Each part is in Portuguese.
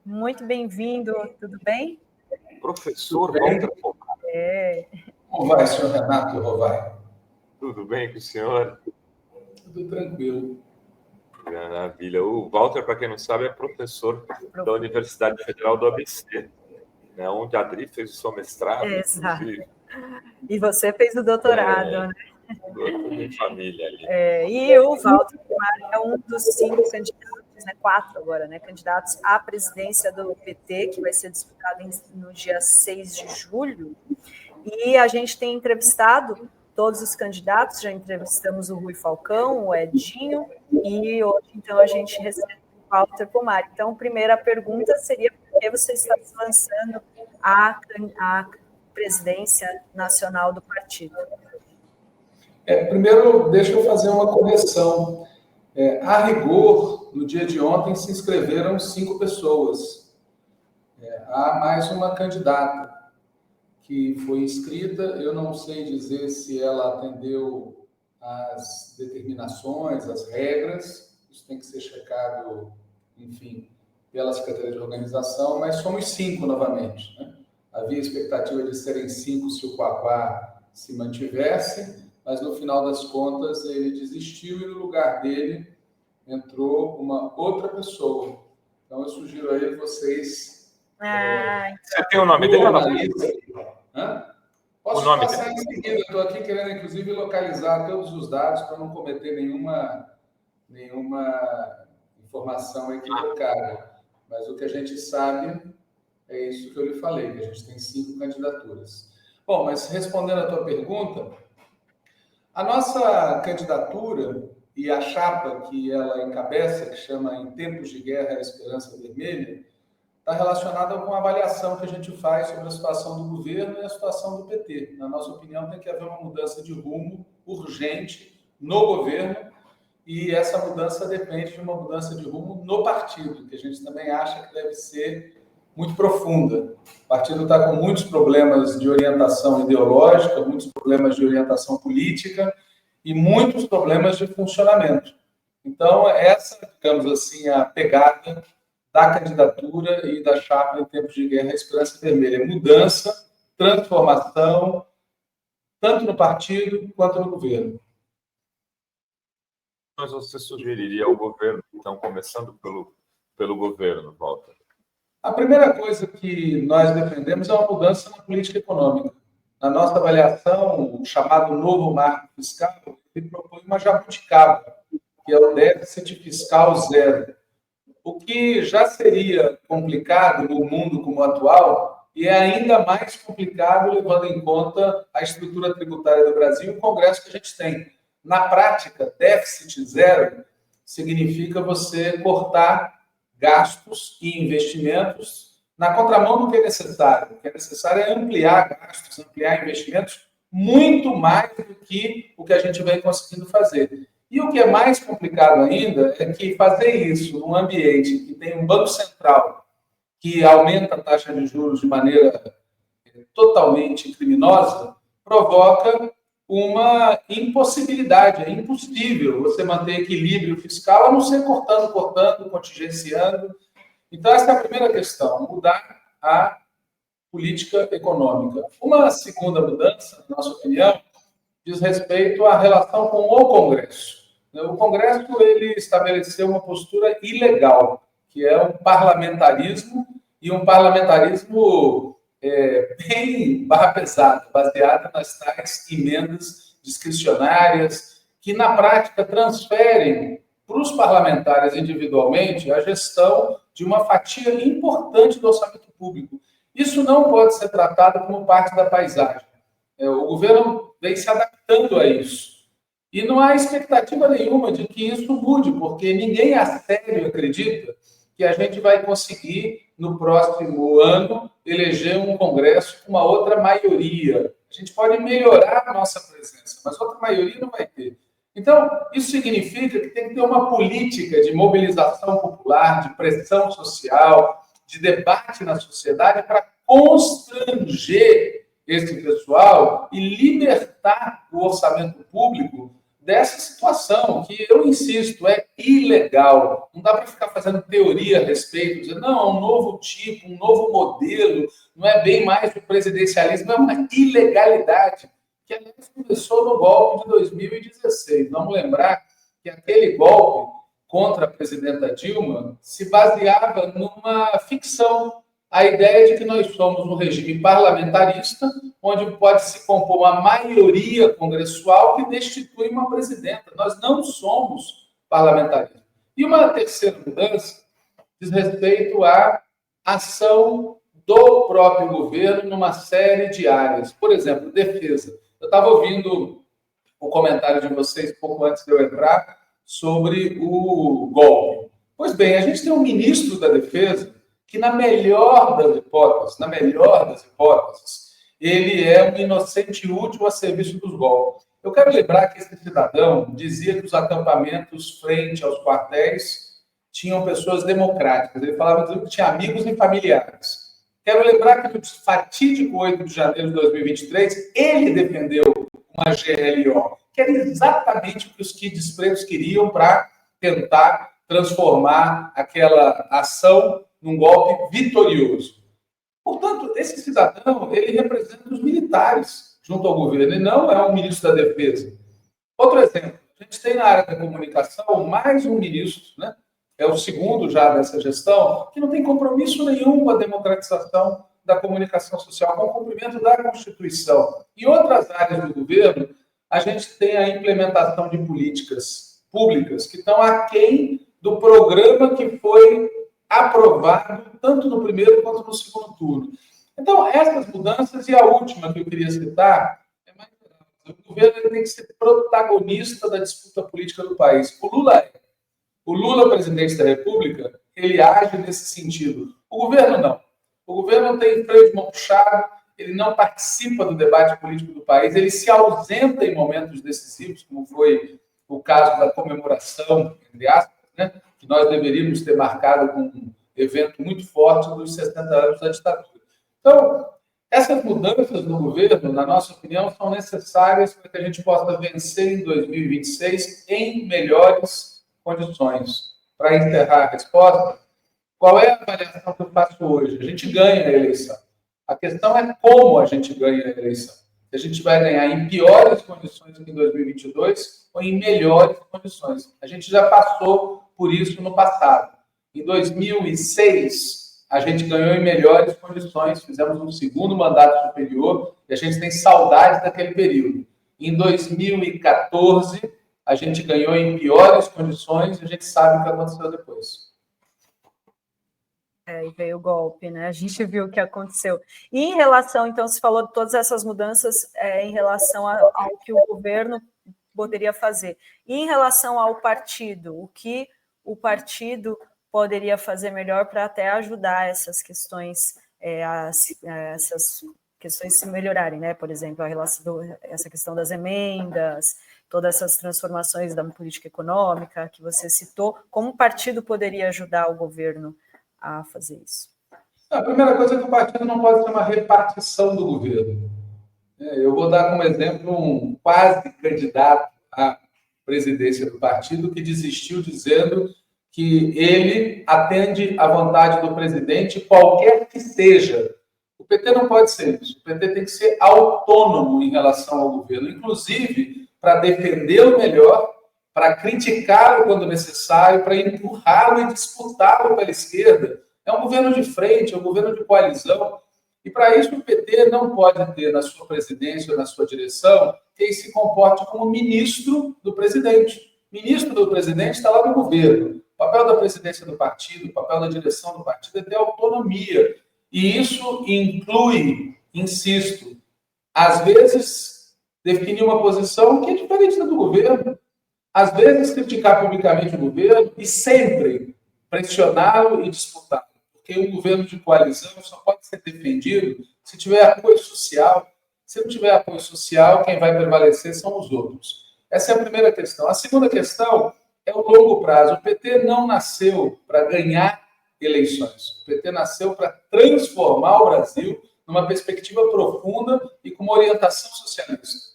Muito bem-vindo, tudo bem? Professor Walter Pomar. Como vai, senhor Renato Rovai? Tudo bem com o senhor? Tudo tranquilo. Maravilha. O Walter, para quem não sabe, é professor da Universidade Federal do ABC, né, onde a Adri fez o seu mestrado. Exato. Inclusive. E você fez o doutorado, né? Tudo em família ali. E o Walter Pomar é um dos 5 candidatos, 4 agora, né? Candidatos à presidência do PT, que vai ser disputado no dia 6 de julho. E a gente tem entrevistado todos os candidatos, já entrevistamos o Rui Falcão, o Edinho, e hoje, então, a gente recebe o Walter Pomar. Então, a primeira pergunta seria por que você está se lançando à presidência nacional do partido? Primeiro, deixa eu fazer uma correção. A rigor, no dia de ontem, se inscreveram 5 pessoas. Há mais uma candidata que foi inscrita. Eu não sei dizer se ela atendeu às determinações, às regras. Isso tem que ser checado, enfim, pela Secretaria de Organização, mas somos 5 novamente, né? Havia expectativa de serem 5 se o Quaquá se mantivesse, mas no final das contas ele desistiu e no lugar dele entrou uma outra pessoa. Então eu sugiro aí vocês... Você tem o nome dele? Posso passar em seguida. Estou aqui querendo, inclusive, localizar todos os dados para não cometer nenhuma informação equivocada. Mas o que a gente sabe é isso que eu lhe falei, que a gente tem 5 candidaturas. Bom, mas respondendo a tua pergunta, a nossa candidatura e a chapa que ela encabeça, que chama Em Tempos de Guerra, a Esperança Vermelha, está relacionada com a avaliação que a gente faz sobre a situação do governo e a situação do PT. Na nossa opinião, tem que haver uma mudança de rumo urgente no governo e essa mudança depende de uma mudança de rumo no partido, que a gente também acha que deve ser muito profunda. O partido está com muitos problemas de orientação ideológica, muitos problemas de orientação política e muitos problemas de funcionamento. Então, essa, digamos assim, a pegada da candidatura e da chapa Em Tempos de Guerra, a Esperança Vermelha. Mudança, transformação, tanto no partido quanto no governo. Mas você sugeriria ao governo, então, começando pelo governo, Walter? A primeira coisa que nós defendemos é uma mudança na política econômica. Na nossa avaliação, o chamado novo marco fiscal, ele propõe uma jabuticaba, que é o déficit fiscal zero. O que já seria complicado no mundo como o atual, e é ainda mais complicado levando em conta a estrutura tributária do Brasil e o Congresso que a gente tem. Na prática, déficit zero significa você cortar gastos e investimentos na contramão do que é necessário. O que é necessário é ampliar gastos, ampliar investimentos muito mais do que o que a gente vem conseguindo fazer. E o que é mais complicado ainda é que fazer isso num ambiente que tem um Banco Central que aumenta a taxa de juros de maneira totalmente criminosa provoca uma impossibilidade. É impossível você manter equilíbrio fiscal a não ser cortando, contingenciando. Então, essa é a primeira questão, mudar a política econômica. Uma segunda mudança, na nossa opinião, diz respeito à relação com o Congresso. O Congresso ele estabeleceu uma postura ilegal, que é um parlamentarismo, e um parlamentarismo bem barra pesada, baseado nas tais emendas discricionárias, que na prática transferem para os parlamentares individualmente a gestão de uma fatia importante do orçamento público. Isso não pode ser tratado como parte da paisagem. O governo vem se adaptando a isso. E não há expectativa nenhuma de que isso mude, porque ninguém a sério acredita que a gente vai conseguir, no próximo ano, eleger um Congresso com uma outra maioria. A gente pode melhorar a nossa presença, mas outra maioria não vai ter. Então, isso significa que tem que ter uma política de mobilização popular, de pressão social, de debate na sociedade para constranger esse pessoal e libertar o orçamento público dessa situação, que eu insisto, é ilegal. Não dá para ficar fazendo teoria a respeito, dizer, não, é um novo tipo, um novo modelo, não é bem mais o presidencialismo, é uma ilegalidade, que aliás começou no golpe de 2016. Vamos lembrar que aquele golpe contra a presidenta Dilma se baseava numa ficção, a ideia de que nós somos um regime parlamentarista, onde pode se compor uma maioria congressual que destitui uma presidenta. Nós não somos parlamentarismo. E uma terceira mudança diz respeito à ação do próprio governo numa série de áreas. Por exemplo, defesa. Eu estava ouvindo o comentário de vocês pouco antes de eu entrar sobre o golpe. Pois bem, a gente tem um ministro da Defesa que, na melhor das hipóteses, ele é um inocente útil a serviço dos golpes. Eu quero lembrar que esse cidadão dizia que os acampamentos frente aos quartéis tinham pessoas democráticas. Ele falava que tinha amigos e familiares. Quero lembrar que no fatídico 8 de janeiro de 2023, ele defendeu uma GLO, que era exatamente o que os Kids Pretos queriam para tentar transformar aquela ação num golpe vitorioso. Portanto, esse cidadão, ele representa os militares junto ao governo, e não é um ministro da Defesa. Outro exemplo, a gente tem na área da comunicação mais um ministro, né? É o segundo já dessa gestão, que não tem compromisso nenhum com a democratização da comunicação social, com o cumprimento da Constituição. Em outras áreas do governo, a gente tem a implementação de políticas públicas que estão aquém do programa que foi aprovado tanto no primeiro quanto no segundo turno. Então, essas mudanças, e a última que eu queria citar, é mais grave. O governo tem que ser protagonista da disputa política do país. O Lula, presidente da República, ele age nesse sentido. O governo não. O governo tem freio de mão puxado, ele não participa do debate político do país, ele se ausenta em momentos decisivos, como foi o caso da comemoração, entre aspas, né, que nós deveríamos ter marcado com um evento muito forte dos 60 anos da ditadura. Então, essas mudanças no governo, na nossa opinião, são necessárias para que a gente possa vencer em 2026 em melhores condições. Para encerrar a resposta, qual é a avaliação que eu faço hoje? A gente ganha a eleição. A questão é como a gente ganha a eleição. Se a gente vai ganhar em piores condições que em 2022 ou em melhores condições. A gente já passou por isso no passado. Em 2006, a gente ganhou em melhores condições, fizemos um segundo mandato superior e a gente tem saudades daquele período. Em 2014, a gente ganhou em piores condições e a gente sabe o que aconteceu depois. E veio o golpe, né? A gente viu o que aconteceu. E em relação, então, se falou de todas essas mudanças em relação ao que o governo poderia fazer. E em relação ao partido, o que o partido poderia fazer melhor para até ajudar essas questões, essas questões se melhorarem, né? Por exemplo, essa questão das emendas, todas essas transformações da política econômica que você citou, como o partido poderia ajudar o governo a fazer isso? A primeira coisa é que o partido não pode ser uma repartição do governo. Eu vou dar como exemplo um quase candidato à presidência do partido que desistiu dizendo que ele atende à vontade do presidente, qualquer que seja. O PT não pode ser isso. O PT tem que ser autônomo em relação ao governo, inclusive para defendê-lo melhor, para criticá-lo quando necessário, para empurrá-lo e disputá-lo pela esquerda. É um governo de frente, é um governo de coalizão. E para isso o PT não pode ter na sua presidência ou na sua direção quem se comporte como ministro do presidente. Ministro do presidente está lá no governo. O papel da presidência do partido, o papel da direção do partido é ter autonomia. E isso inclui, insisto, às vezes definir uma posição que é diferente da do governo. Às vezes criticar publicamente o governo e sempre pressioná-lo e disputá-lo. Porque um governo de coalizão só pode ser defendido se tiver apoio social. Se não tiver apoio social, quem vai prevalecer são os outros. Essa é a primeira questão. A segunda questão é o longo prazo. O PT não nasceu para ganhar eleições. O PT nasceu para transformar o Brasil numa perspectiva profunda e com uma orientação socialista.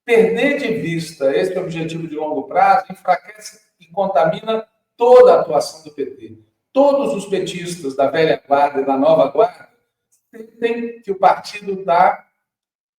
perder de vista esse objetivo de longo prazo enfraquece e contamina toda a atuação do PT. Todos os petistas da velha guarda e da nova guarda sentem que o partido está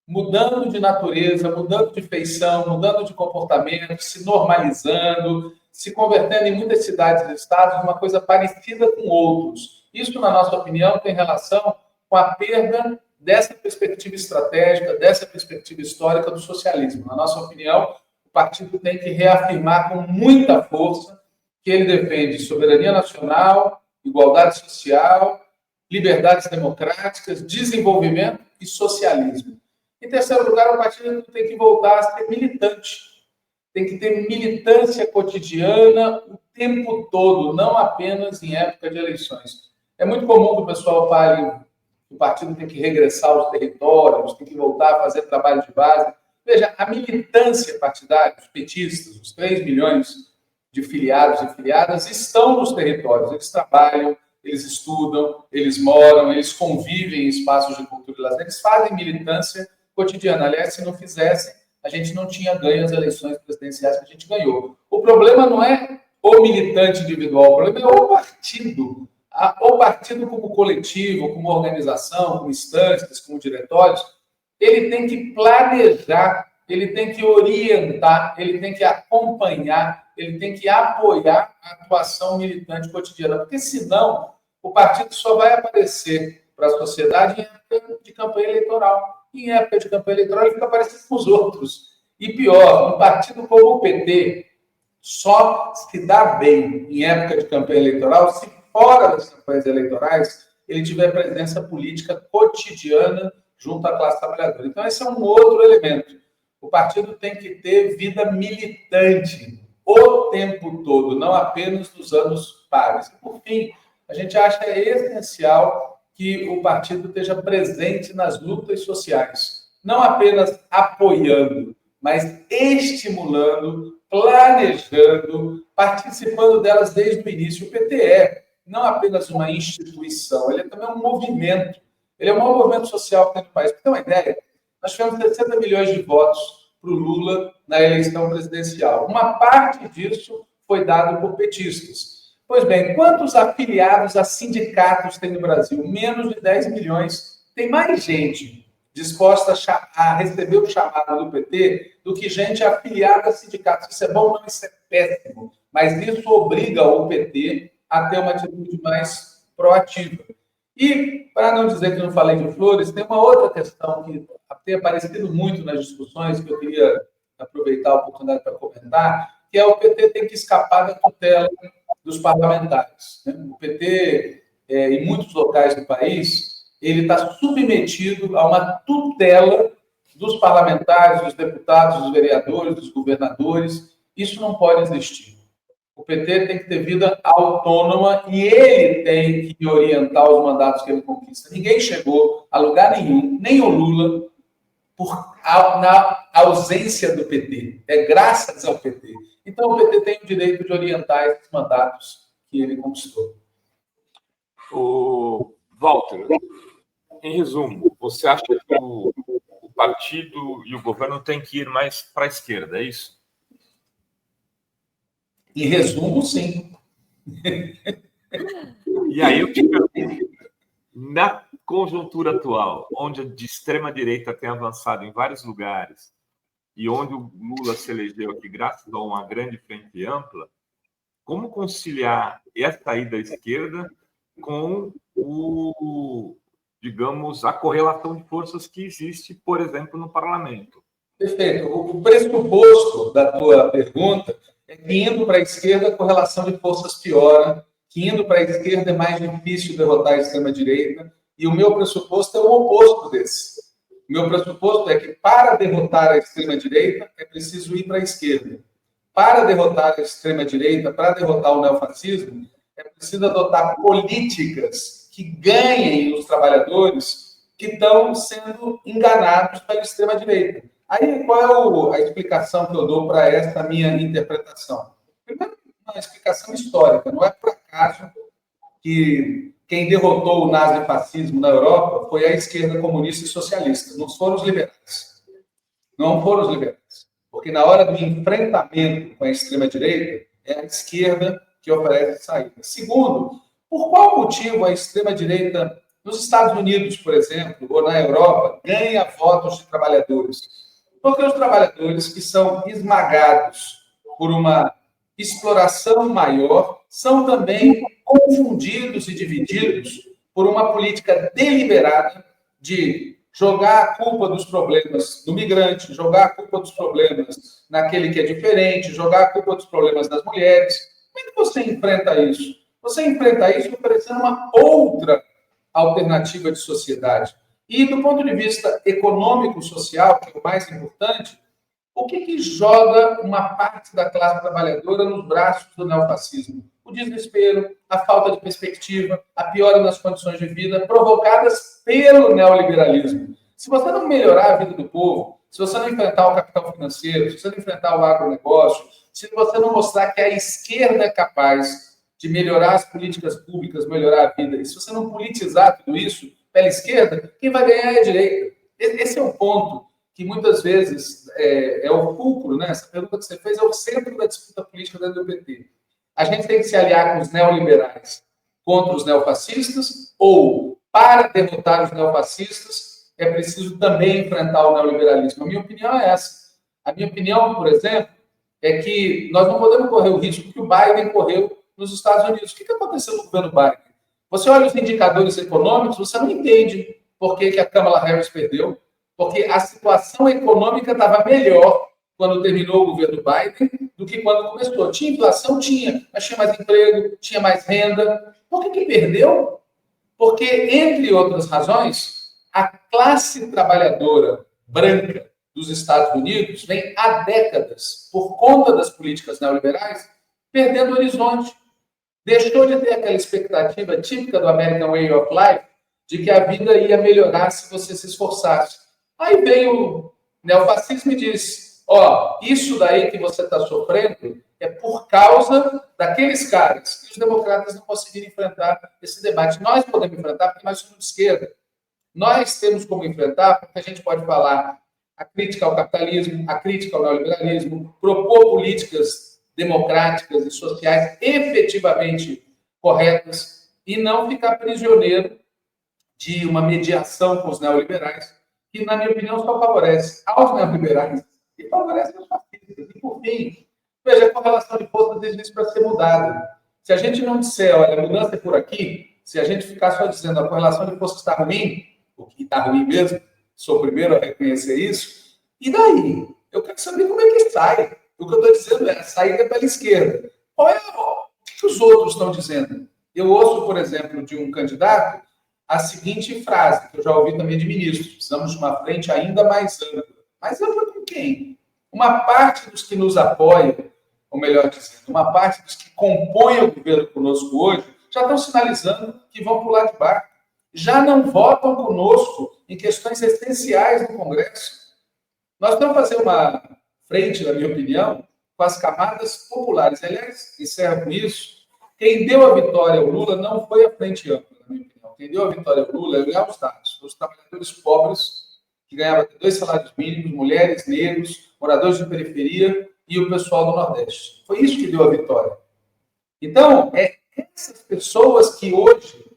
mudando de natureza, mudando de feição, mudando de comportamento, se normalizando, se convertendo em muitas cidades e estados numa coisa parecida com outros. Isso, na nossa opinião, tem relação com a perda dessa perspectiva estratégica, dessa perspectiva histórica do socialismo. Na nossa opinião, o partido tem que reafirmar com muita força que ele defende soberania nacional, igualdade social, liberdades democráticas, desenvolvimento e socialismo. Em terceiro lugar, o partido tem que voltar a ser militante. Tem que ter militância cotidiana o tempo todo, não apenas em época de eleições. É muito comum que o pessoal fale que o partido tem que regressar aos territórios, tem que voltar a fazer trabalho de base. Veja, a militância partidária, os petistas, os 3 milhões de filiados e filiadas estão nos territórios. Eles trabalham, eles estudam, eles moram, eles convivem em espaços de cultura e lazer, eles fazem militância cotidiana. Aliás, se não fizessem, a gente não tinha ganho as eleições presidenciais que a gente ganhou. O problema não é o militante individual, o problema é o partido. O partido como coletivo, como organização, como instâncias, como diretórios, ele tem que planejar, ele tem que orientar, ele tem que acompanhar, ele tem que apoiar a atuação militante cotidiana, porque senão o partido só vai aparecer para a sociedade em época de campanha eleitoral. Em época de campanha eleitoral, ele fica parecendo com os outros. E pior, um partido como o PT só se dá bem em época de campanha eleitoral se fora das campanhas eleitorais ele tiver presença política cotidiana junto à classe trabalhadora. Então, esse é um outro elemento. O partido tem que ter vida militante o tempo todo, não apenas nos anos pares. E, por fim, a gente acha essencial que o partido esteja presente nas lutas sociais, não apenas apoiando, mas estimulando, planejando, participando delas desde o início. O PT é não apenas uma instituição, ele é também um movimento. Ele é o maior movimento social que tem no país. Para ter uma ideia, nós tivemos 60 milhões de votos para o Lula na eleição presidencial. Uma parte disso foi dado por petistas. Pois bem, quantos afiliados a sindicatos tem no Brasil? Menos de 10 milhões. Tem mais gente disposta a receber o chamado do PT do que gente afiliada a sindicatos. Isso é bom? Não, isso é péssimo. Mas isso obriga o PT a ter uma atitude mais proativa. E, para não dizer que não falei de flores, tem uma outra questão que tem aparecido muito nas discussões, que eu queria aproveitar a oportunidade para comentar, que é o PT tem que escapar da tutela dos parlamentares. O PT, em muitos locais do país, ele está submetido a uma tutela dos parlamentares, dos deputados, dos vereadores, dos governadores. Isso não pode existir. O PT tem que ter vida autônoma e ele tem que orientar os mandatos que ele conquista. Ninguém chegou a lugar nenhum, nem o Lula, na ausência do PT. É graças ao PT. Então, o PT tem o direito de orientar esses mandatos que ele conquistou. Walter, em resumo, você acha que o partido e o governo têm que ir mais para a esquerda, é isso? Em resumo, sim. E aí eu te pergunto, na conjuntura atual, onde a de extrema-direita tem avançado em vários lugares e onde o Lula se elegeu aqui graças a uma grande frente ampla, como conciliar essa ida à esquerda com digamos, a correlação de forças que existe, por exemplo, no parlamento? Perfeito. O pressuposto da tua pergunta é que indo para a esquerda a correlação de forças piora, que indo para a esquerda é mais difícil derrotar a extrema-direita, e o meu pressuposto é o oposto desse. O meu pressuposto é que para derrotar a extrema-direita é preciso ir para a esquerda. Para derrotar a extrema-direita, para derrotar o neofascismo, é preciso adotar políticas que ganhem os trabalhadores que estão sendo enganados pela extrema-direita. Aí, qual é a explicação que eu dou para essa minha interpretação? Primeiro, uma explicação histórica. Não é por acaso que quem derrotou o nazifascismo na Europa foi a esquerda comunista e socialista, não foram os liberais. não foram os liberais. Porque na hora do enfrentamento com a extrema-direita, é a esquerda que oferece saída. Segundo, por qual motivo a extrema-direita, nos Estados Unidos, por exemplo, ou na Europa, ganha votos de trabalhadores? Porque os trabalhadores que são esmagados por uma exploração maior são também confundidos e divididos por uma política deliberada de jogar a culpa dos problemas no migrante, jogar a culpa dos problemas naquele que é diferente, jogar a culpa dos problemas das mulheres. Como é que você enfrenta isso? Você enfrenta isso oferecendo uma outra alternativa de sociedade. E, do ponto de vista econômico-social, que é o mais importante, o que joga uma parte da classe trabalhadora nos braços do neofascismo? O desespero, a falta de perspectiva, a piora das condições de vida provocadas pelo neoliberalismo. Se você não melhorar a vida do povo, se você não enfrentar o capital financeiro, se você não enfrentar o agronegócio, se você não mostrar que a esquerda é capaz de melhorar as políticas públicas, melhorar a vida, e se você não politizar tudo isso pela esquerda, quem vai ganhar é a direita. Esse é o ponto que muitas vezes é o fulcro, né? Essa pergunta que você fez é o centro da disputa política dentro do PT. A gente tem que se aliar com os neoliberais contra os neofascistas, ou, para derrotar os neofascistas, é preciso também enfrentar o neoliberalismo. A minha opinião é essa. A minha opinião, por exemplo, é que nós não podemos correr o risco que o Biden correu nos Estados Unidos. O que aconteceu no governo Biden? Você olha os indicadores econômicos, você não entende por que a Kamala Harris perdeu, porque a situação econômica estava melhor quando terminou o governo Biden do que quando começou. Tinha inflação? Tinha, mas tinha mais emprego, tinha mais renda. Por que perdeu? Porque, entre outras razões, a classe trabalhadora branca dos Estados Unidos vem há décadas, por conta das políticas neoliberais, perdendo o horizonte. Deixou de ter aquela expectativa típica do American Way of Life de que a vida ia melhorar se você se esforçasse. Aí veio o neofascismo e disse, isso daí que você está sofrendo é por causa daqueles caras que os democratas não conseguiram enfrentar esse debate. Nós podemos enfrentar porque nós somos de esquerda. Nós temos como enfrentar porque a gente pode falar a crítica ao capitalismo, a crítica ao neoliberalismo, propor políticas democráticas e sociais efetivamente corretas e não ficar prisioneiro de uma mediação com os neoliberais, que, na minha opinião, só favorece aos neoliberais e favorece aos fascistas. E, por fim, veja, a correlação de forças existe para ser mudada. Se a gente não disser, olha, a mudança é por aqui, se a gente ficar só dizendo a correlação de forças está ruim, o que está ruim mesmo, sou o primeiro a reconhecer isso, e daí? Eu quero saber como é que sai. O que eu estou dizendo é a saída pela esquerda. O que os outros estão dizendo? Eu ouço, por exemplo, de um candidato a seguinte frase, que eu já ouvi também de ministros: precisamos de uma frente ainda mais ampla. Mais ampla com quem? Uma parte dos que nos apoiam, ou melhor dizendo, uma parte dos que compõem o governo conosco hoje, já estão sinalizando que vão pular de barco. Já não votam conosco em questões essenciais do Congresso. Nós vamos fazer uma frente, na minha opinião, com as camadas populares. Aliás, encerro com isso, quem deu a vitória ao Lula não foi a frente ampla, na minha opinião. Quem deu a vitória ao Lula é ganhar os dados. Os trabalhadores pobres, que ganhavam 2 salários mínimos, mulheres, negros, moradores de periferia e o pessoal do Nordeste. Foi isso que deu a vitória. Então, essas pessoas que hoje,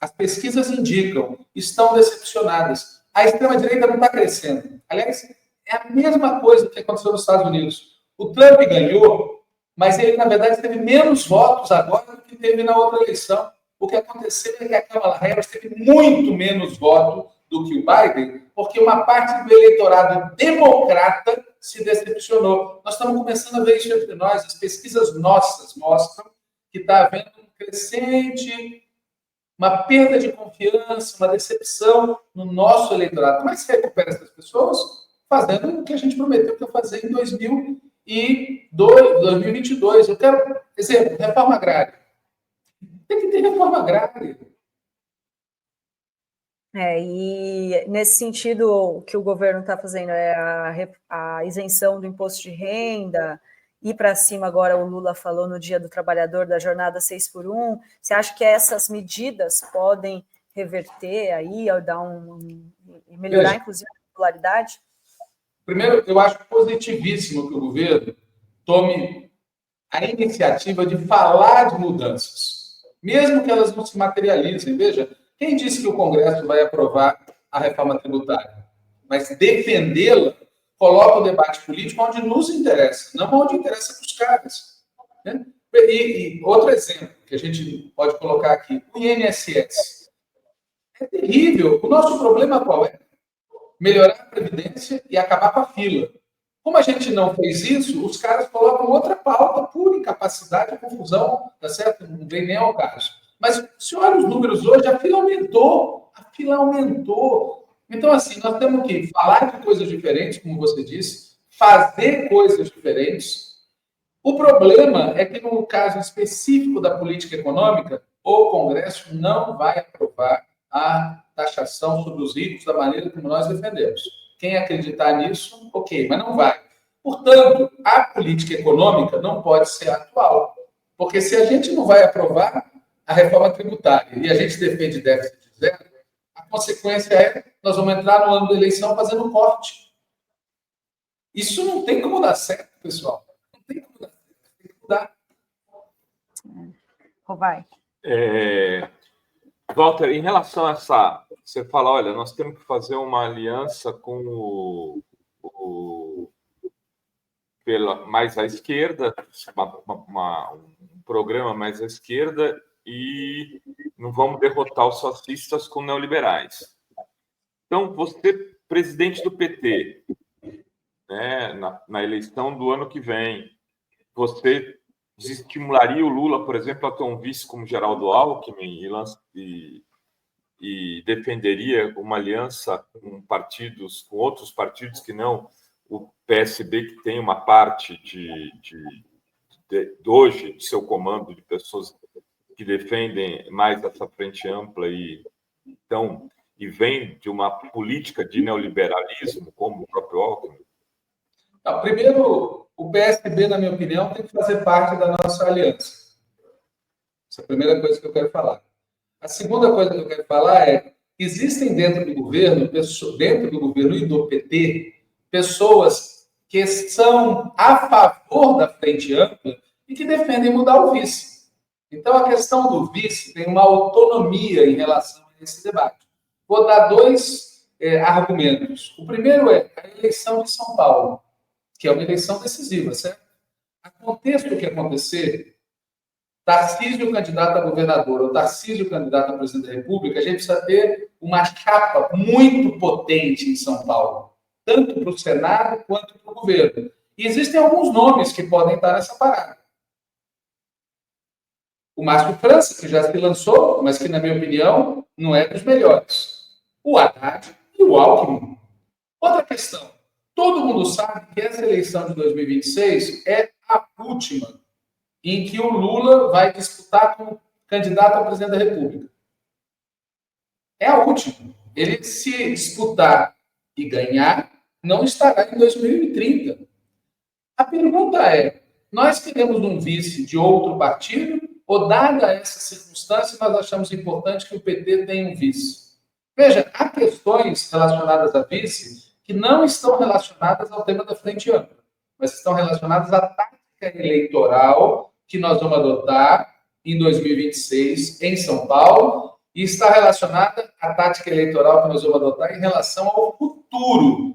as pesquisas indicam, estão decepcionadas. A extrema-direita não está crescendo. Aliás, é a mesma coisa que aconteceu nos Estados Unidos. O Trump ganhou, mas ele, na verdade, teve menos votos agora do que teve na outra eleição. O que aconteceu é que a Kamala Harris teve muito menos voto do que o Biden, porque uma parte do eleitorado democrata se decepcionou. Nós estamos começando a ver isso entre nós. As pesquisas nossas mostram que está havendo um crescente, uma perda de confiança, uma decepção no nosso eleitorado. Como é que se recupera essas pessoas? Fazendo o que a gente prometeu que ia fazer em 2022. Eu quero, exemplo, reforma agrária. Tem que ter reforma agrária. E nesse sentido, o que o governo está fazendo é a isenção do imposto de renda, ir para cima agora, o Lula falou no Dia do Trabalhador, da jornada 6x1. Você acha que essas medidas podem reverter aí, dar melhorar, inclusive, a popularidade? Primeiro, eu acho positivíssimo que o governo tome a iniciativa de falar de mudanças, mesmo que elas não se materializem. Veja, quem disse que o Congresso vai aprovar a reforma tributária? Mas defendê-la coloca o debate político onde nos interessa, não onde interessa para os caras. Né? E outro exemplo que a gente pode colocar aqui, o INSS. É terrível. O nosso problema qual é? Melhorar a previdência e acabar com a fila. Como a gente não fez isso, os caras colocam outra pauta por incapacidade e confusão, tá certo? Não vem nem ao caso. Mas se olha os números hoje, a fila aumentou. A fila aumentou. Então, assim, nós temos que falar de coisas diferentes, como você disse, fazer coisas diferentes. O problema é que, no caso específico da política econômica, o Congresso não vai aprovar a taxação sobre os ricos da maneira como nós defendemos. Quem acreditar nisso, ok, mas não vai. Portanto, a política econômica não pode ser atual. Porque se a gente não vai aprovar a reforma tributária e a gente defende déficit zero, a consequência é que nós vamos entrar no ano da eleição fazendo um corte. Isso não tem como dar certo, pessoal. Não tem como dar certo. Tem que mudar. Rovai. Walter, em relação a essa... Você fala, olha, nós temos que fazer uma aliança com pela mais à esquerda, um programa mais à esquerda, e não vamos derrotar os fascistas com neoliberais. Então, você, presidente do PT, né, na eleição do ano que vem, você desestimularia o Lula, por exemplo, a ter um vice como Geraldo Alckmin e defenderia uma aliança com outros partidos que não o PSB, que tem uma parte hoje de seu comando de pessoas que defendem mais essa frente ampla e vem de uma política de neoliberalismo, como o próprio Alckmin? Não, primeiro, o PSB, na minha opinião, tem que fazer parte da nossa aliança. Essa é a primeira coisa que eu quero falar. A segunda coisa que eu quero falar é: existem dentro do governo e do PT, pessoas que são a favor da frente ampla e que defendem mudar o vice. Então, a questão do vice tem uma autonomia em relação a esse debate. Vou dar dois argumentos. O primeiro é a eleição de São Paulo, que é uma eleição decisiva, certo? Aconteça o que acontecer, Tarcísio candidato a governador ou Tarcísio candidato a presidente da República, a gente precisa ter uma chapa muito potente em São Paulo, tanto para o Senado quanto para o governo. E existem alguns nomes que podem estar nessa parada. O Márcio França, que já se lançou, mas que, na minha opinião, não é dos melhores. O Haddad e o Alckmin. Outra questão. Todo mundo sabe que essa eleição de 2026 é a última em que o Lula vai disputar como candidato a presidente da República. É a última. Ele, se disputar e ganhar, não estará em 2030. A pergunta é: nós queremos um vice de outro partido ou, dada essa circunstância, nós achamos importante que o PT tenha um vice? Veja, há questões relacionadas a vice que não estão relacionadas ao tema da frente ampla, mas estão relacionadas à tática eleitoral que nós vamos adotar em 2026 em São Paulo e está relacionada à tática eleitoral que nós vamos adotar em relação ao futuro.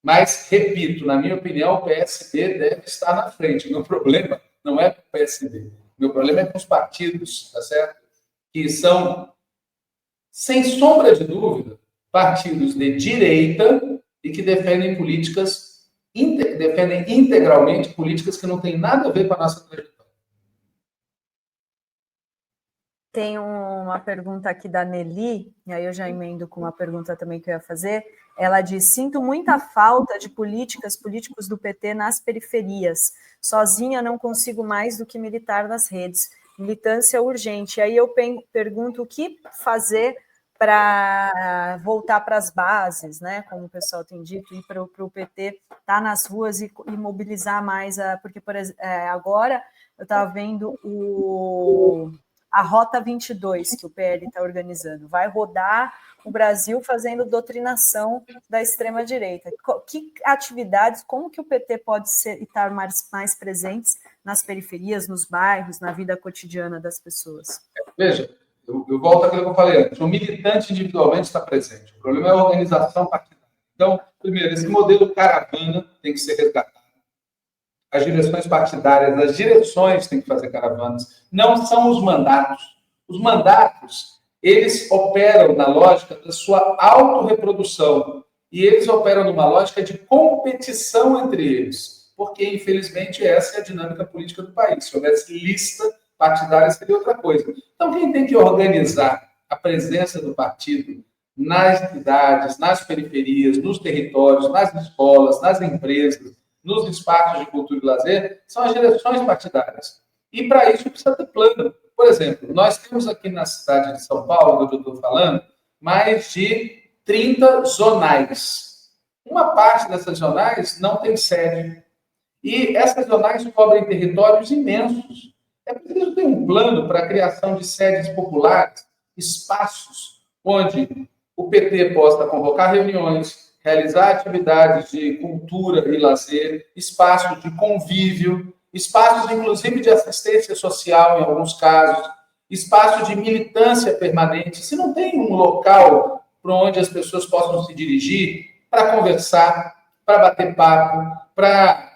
Mas, repito, na minha opinião, o PSB deve estar na frente. O meu problema não é com o PSB. O meu problema é com os partidos, tá certo? Que são, sem sombra de dúvida, partidos de direita e que defendem defendem integralmente políticas que não têm nada a ver com a nossa trajetória. Tem uma pergunta aqui da Nelly, e aí eu já emendo com uma pergunta também que eu ia fazer. Ela diz: sinto muita falta de políticos do PT nas periferias. Sozinha não consigo mais do que militar nas redes. Militância urgente. E aí eu pergunto o que fazer para voltar para as bases, né? Como o pessoal tem dito, ir para o PT estar nas ruas e mobilizar mais, porque, por exemplo, agora eu estava vendo a Rota 22 que o PL está organizando. Vai rodar o Brasil fazendo doutrinação da extrema-direita. Que atividades, como que o PT pode estar mais presentes nas periferias, nos bairros, na vida cotidiana das pessoas? Veja, eu volto àquilo que eu falei antes. O militante individualmente está presente. O problema é a organização partidária. Então, primeiro, esse modelo caravana tem que ser resgatado. As direções partidárias, as direções têm que fazer caravanas. Não são os mandatos. Os mandatos, eles operam na lógica da sua autorreprodução. E eles operam numa lógica de competição entre eles. Porque, infelizmente, essa é a dinâmica política do país. Se houvesse lista partidária, seria outra coisa. Então, quem tem que organizar a presença do partido nas cidades, nas periferias, nos territórios, nas escolas, nas empresas, nos espaços de cultura e lazer, são as direções partidárias. E, para isso, precisa ter plano. Por exemplo, nós temos aqui na cidade de São Paulo, onde eu estou falando, mais de 30 zonais. Uma parte dessas zonais não tem sede. E essas zonais cobrem territórios imensos. É preciso ter um plano para a criação de sedes populares, espaços onde o PT possa convocar reuniões, realizar atividades de cultura e lazer, espaços de convívio, espaços, inclusive, de assistência social, em alguns casos, espaços de militância permanente. Se não tem um local para onde as pessoas possam se dirigir para conversar, para bater papo, para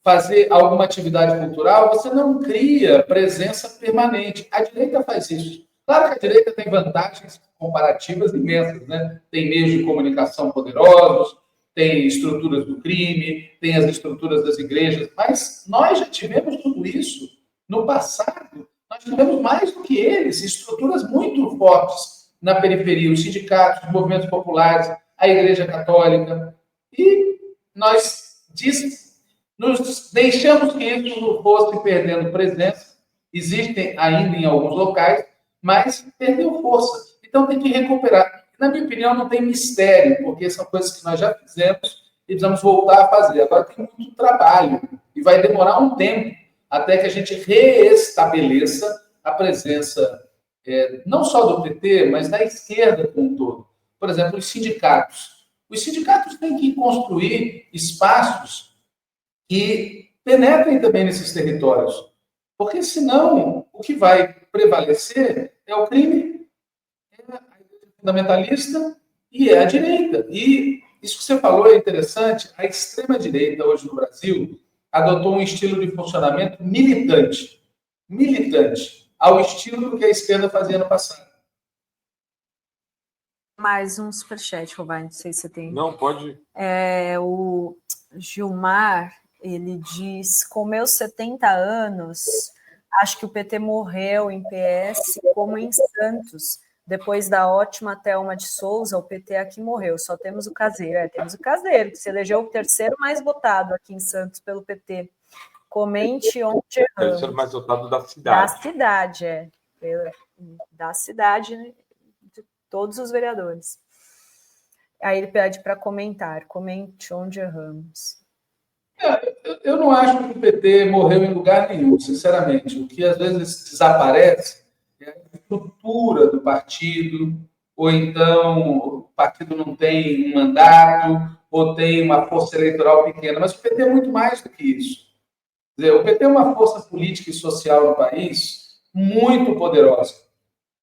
fazer alguma atividade cultural, você não cria presença permanente. A direita faz isso. Claro que a direita tem vantagens comparativas imensas, né? Tem meios de comunicação poderosos, tem estruturas do crime, tem as estruturas das igrejas, mas nós já tivemos tudo isso no passado. Nós tivemos mais do que eles, estruturas muito fortes na periferia, os sindicatos, os movimentos populares, a Igreja Católica, e nós nos deixamos que isso fosse perdendo presença. Existem ainda em alguns locais, mas perdeu força. Então tem que recuperar. Na minha opinião, não tem mistério, porque são coisas que nós já fizemos e precisamos voltar a fazer. Agora tem muito trabalho e vai demorar um tempo até que a gente reestabeleça a presença não só do PT, mas da esquerda como um todo. Por exemplo, os sindicatos. Os sindicatos têm que construir espaços que penetrem também nesses territórios, porque senão o que vai prevalecer é o crime, é a igreja fundamentalista e é a direita. E isso que você falou é interessante. A extrema-direita hoje no Brasil adotou um estilo de funcionamento militante, ao estilo do que a esquerda fazia no passado. Mais um superchat, Robai, não sei se você tem. Não, pode. O Gilmar, ele diz, com meus 70 anos, acho que o PT morreu em PS como em Santos. Depois da ótima Thelma de Souza, o PT aqui morreu. Só temos o Caseiro. Temos o Caseiro, que se elegeu o terceiro mais votado aqui em Santos pelo PT. Comente onde erramos. O terceiro mais votado da cidade. Da cidade, da cidade, né? De todos os vereadores. Aí ele pede para comentar. Comente onde erramos. Eu não acho que o PT morreu em lugar nenhum, sinceramente. O que às vezes desaparece é a estrutura do partido, ou então o partido não tem um mandato, ou tem uma força eleitoral pequena. Mas o PT é muito mais do que isso. Quer dizer, o PT é uma força política e social no país muito poderosa.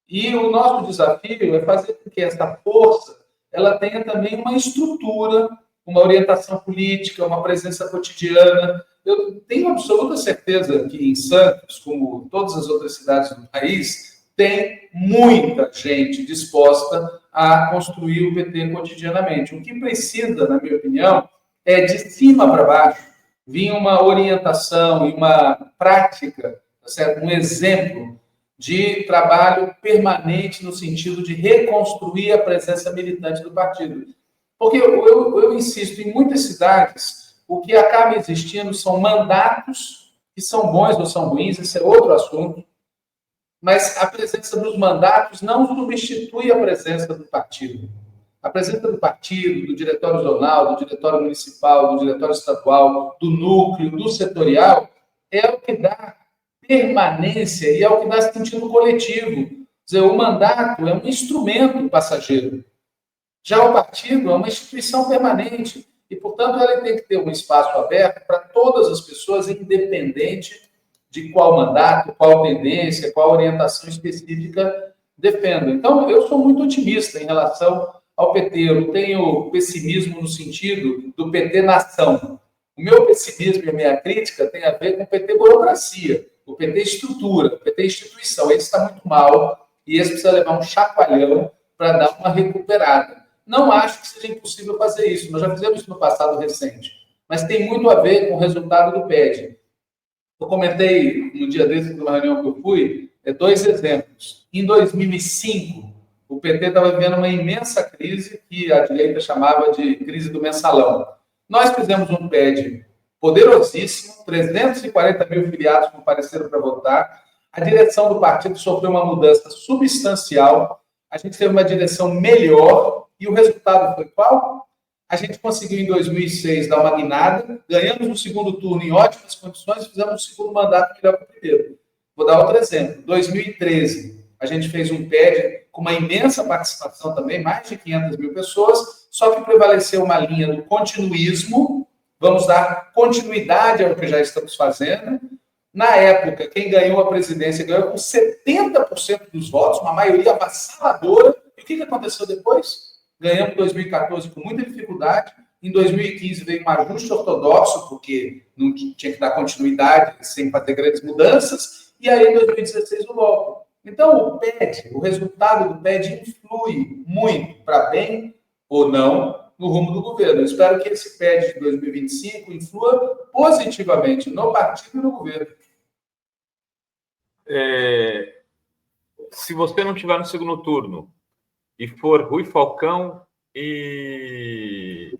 E o nosso desafio é fazer com que essa força ela tenha também uma estrutura, uma orientação política, uma presença cotidiana. Eu tenho absoluta certeza que em Santos, como todas as outras cidades do país, tem muita gente disposta a construir o PT cotidianamente. O que precisa, na minha opinião, é de cima para baixo vir uma orientação e uma prática, certo? Um exemplo de trabalho permanente no sentido de reconstruir a presença militante do partido. Porque eu insisto, em muitas cidades, o que acaba existindo são mandatos que são bons ou são ruins, esse é outro assunto, mas a presença dos mandatos não substitui a presença do partido. A presença do partido, do diretório zonal, do diretório municipal, do diretório estadual, do núcleo, do setorial, é o que dá permanência e é o que dá sentido coletivo. Quer dizer, o mandato é um instrumento passageiro. Já o partido é uma instituição permanente e, portanto, ela tem que ter um espaço aberto para todas as pessoas, independente de qual mandato, qual tendência, qual orientação específica defendam. Então, eu sou muito otimista em relação ao PT. Eu não tenho pessimismo no sentido do PT nação. O meu pessimismo e a minha crítica tem a ver com o PT burocracia, o PT estrutura, o PT instituição. Esse está muito mal e esse precisa levar um chacoalhão para dar uma recuperada. Não acho que seja impossível fazer isso. Nós já fizemos isso no passado recente. Mas tem muito a ver com o resultado do PED. Eu comentei no dia desse, numa reunião que eu fui, 2 exemplos. Em 2005, o PT estava vivendo uma imensa crise que a direita chamava de crise do mensalão. Nós fizemos um PED poderosíssimo, 340 mil filiados compareceram para votar. A direção do partido sofreu uma mudança substancial. A gente teve uma direção melhor. E o resultado foi qual? A gente conseguiu, em 2006, dar uma guinada, ganhamos o segundo turno em ótimas condições e fizemos o segundo mandato melhor que o primeiro. Vou dar outro exemplo. Em 2013, a gente fez um PED com uma imensa participação também, mais de 500 mil pessoas, só que prevaleceu uma linha do continuismo, vamos dar continuidade ao que já estamos fazendo. Na época, quem ganhou a presidência ganhou com 70% dos votos, uma maioria avassaladora. E o que aconteceu depois? Ganhamos em 2014 com muita dificuldade. Em 2015 veio um ajuste ortodoxo, porque não tinha que dar continuidade sem fazer grandes mudanças. E aí, em 2016, o golpe. Então, o PED, o resultado do PED influi muito, para bem ou não, no rumo do governo. Eu espero que esse PED de 2025 influa positivamente no partido e no governo. Se você não estiver no segundo turno, e for Rui Falcão e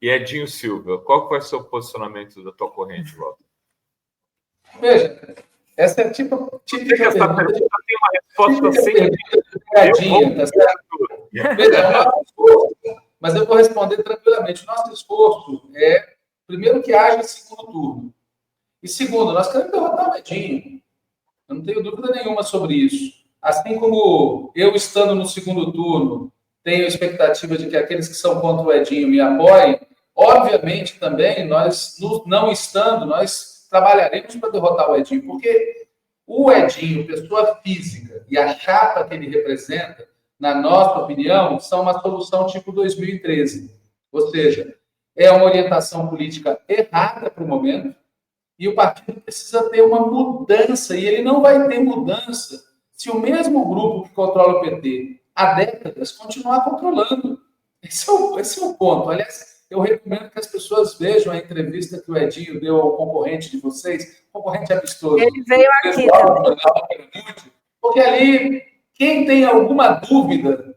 Edinho Silva, qual vai ser o posicionamento da tua corrente, Walter? Veja, essa é típica pergunta tem uma resposta sem pegadinha, tá certo? Veja, mas eu vou responder tranquilamente. O nosso esforço é, primeiro, que haja segundo turno. E segundo, nós queremos derrotar o Edinho. Eu não tenho dúvida nenhuma sobre isso. Assim como eu, estando no segundo turno, tenho a expectativa de que aqueles que são contra o Edinho me apoiem, obviamente também, nós, não estando, nós trabalharemos para derrotar o Edinho, porque o Edinho, pessoa física, e a chapa que ele representa, na nossa opinião, são uma solução tipo 2013. Ou seja, é uma orientação política errada para o momento, e o partido precisa ter uma mudança, e ele não vai ter mudança se o mesmo grupo que controla o PT há décadas continuar controlando. Esse é o ponto. Aliás, eu recomendo que as pessoas vejam a entrevista que o Edinho deu ao concorrente de vocês, concorrente amistoso. Ele veio aqui também. Porque ali, quem tem alguma dúvida,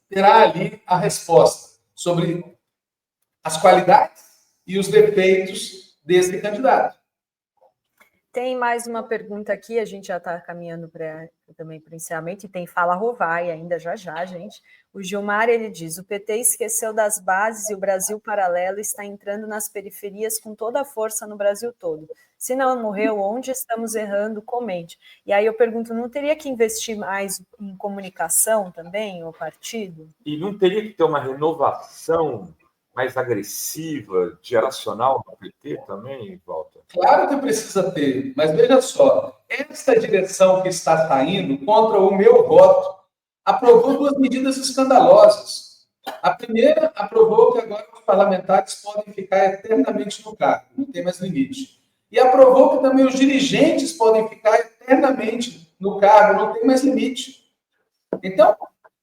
terá ali a resposta sobre as qualidades e os defeitos desse candidato. Tem mais uma pergunta aqui, a gente já está caminhando também para o encerramento, e tem Fala Rovai ainda já, gente. O Gilmar, ele diz, o PT esqueceu das bases e o Brasil Paralelo está entrando nas periferias com toda a força no Brasil todo. Se não morreu, onde estamos errando? Comente. E aí eu pergunto, não teria que investir mais em comunicação também, o partido? E não teria que ter uma renovação mais agressiva, geracional no PT também, Walter? Claro que precisa ter, mas veja só, essa direção que está saindo contra o meu voto aprovou 2 medidas escandalosas. A primeira aprovou que agora os parlamentares podem ficar eternamente no cargo, não tem mais limite. E aprovou que também os dirigentes podem ficar eternamente no cargo, não tem mais limite. Então,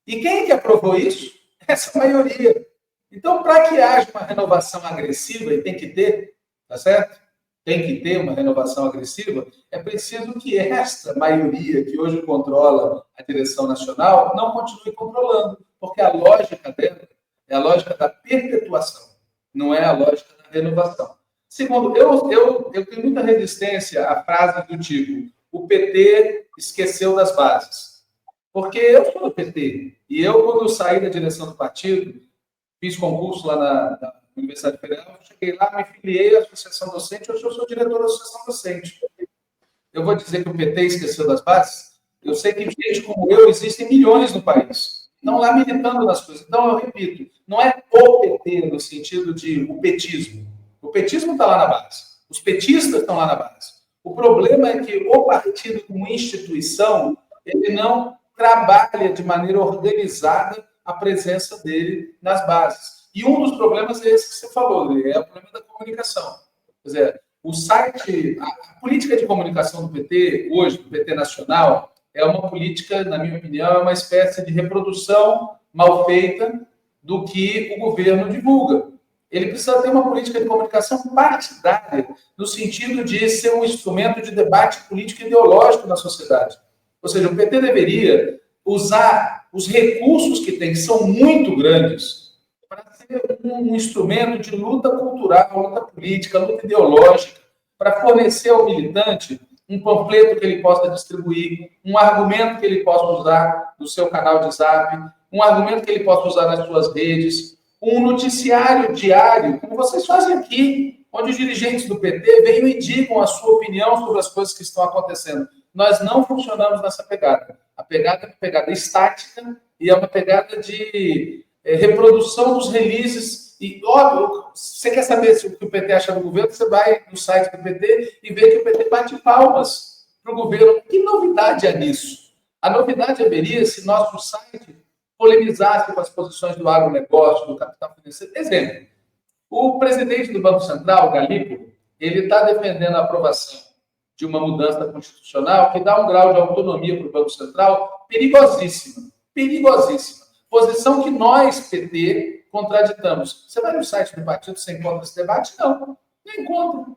e quem que aprovou isso? Essa maioria. Então, para que haja uma renovação agressiva, e tem que ter, tá certo? Tem que ter uma renovação agressiva, é preciso que esta maioria que hoje controla a direção nacional não continue controlando, porque a lógica dela é a lógica da perpetuação, não é a lógica da renovação. Segundo, eu tenho muita resistência à frase do tipo, o PT esqueceu das bases. Porque eu sou do PT, e eu, quando eu saí da direção do partido, fiz concurso lá na Universidade Federal, cheguei lá, me filiei à associação docente, hoje eu sou diretor da associação docente. eu vou dizer que o PT esqueceu das bases? Eu sei que gente como eu existem milhões no país. Não lá militando nas coisas. Então, eu repito, não é o PT no sentido de o petismo. O petismo está lá na base. Os petistas estão lá na base. O problema é que o partido como instituição, ele não trabalha de maneira organizada a presença dele nas bases. E um dos problemas é esse que você falou, é o problema da comunicação. Quer dizer, o site, a política de comunicação do PT, hoje, do PT Nacional, é uma política, na minha opinião, é uma espécie de reprodução mal feita do que o governo divulga. Ele precisa ter uma política de comunicação partidária, no sentido de ser um instrumento de debate político e ideológico na sociedade. Ou seja, o PT deveria usar os recursos que tem, que são muito grandes, para ser um instrumento de luta cultural, luta política, luta ideológica, para fornecer ao militante um panfleto que ele possa distribuir, um argumento que ele possa usar no seu canal de Zap, um argumento que ele possa usar nas suas redes, um noticiário diário, como vocês fazem aqui, onde os dirigentes do PT venham e digam a sua opinião sobre as coisas que estão acontecendo. Nós não funcionamos nessa pegada. A pegada é uma pegada estática e é uma pegada de reprodução dos releases. E, óbvio, você quer saber o que o PT acha do governo, você vai no site do PT e vê que o PT bate palmas para o governo. Que novidade é nisso? A novidade haveria se nosso site polemizasse com as posições do agronegócio, do capital financeiro. Exemplo, o presidente do Banco Central, Galípolo, ele está defendendo a aprovação de uma mudança constitucional que dá um grau de autonomia para o Banco Central perigosíssima. Perigosíssima. Posição que nós, PT, contraditamos. Você vai no site do partido, você encontra esse debate? Não, não encontra.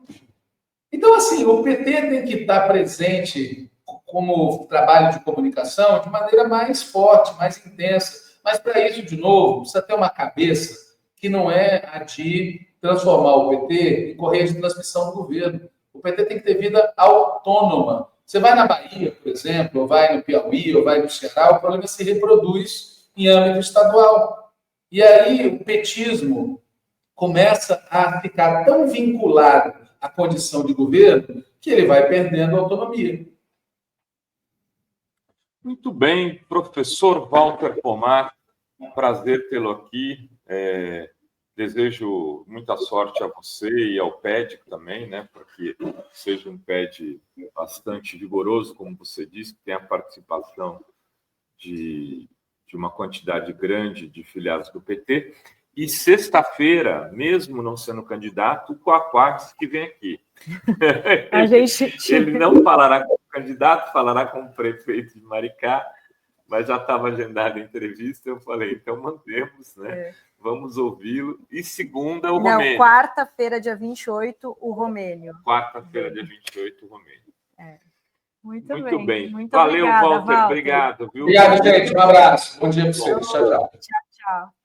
Então, assim, o PT tem que estar presente como trabalho de comunicação de maneira mais forte, mais intensa. Mas, para isso, de novo, precisa ter uma cabeça que não é a de transformar o PT em correia de transmissão do governo. O PT tem que ter vida autônoma. Você vai na Bahia, por exemplo, ou vai no Piauí, ou vai no Ceará, o problema se reproduz em âmbito estadual. E aí o petismo começa a ficar tão vinculado à condição de governo que ele vai perdendo a autonomia. Muito bem, professor Walter Pomar, prazer tê-lo aqui. Desejo muita sorte a você e ao PED também, né, para que seja um PED bastante vigoroso, como você disse, que tem a participação de uma quantidade grande de filiados do PT. E sexta-feira, mesmo não sendo candidato, o Quaquá disse que vem aqui. Ele não falará como candidato, falará como prefeito de Maricá, mas já estava agendada a entrevista, eu falei, então mantemos, né? Vamos ouvi-lo. E segunda, o Romênio. Não, quarta-feira, dia 28, o Romênio. Quarta-feira, dia 28, o Romênio. Muito bem. Muito Valeu, obrigada, Walter. Obrigado. Viu? Obrigado, gente. Um abraço. Bom dia para vocês. Tchau, tchau. Tchau, tchau.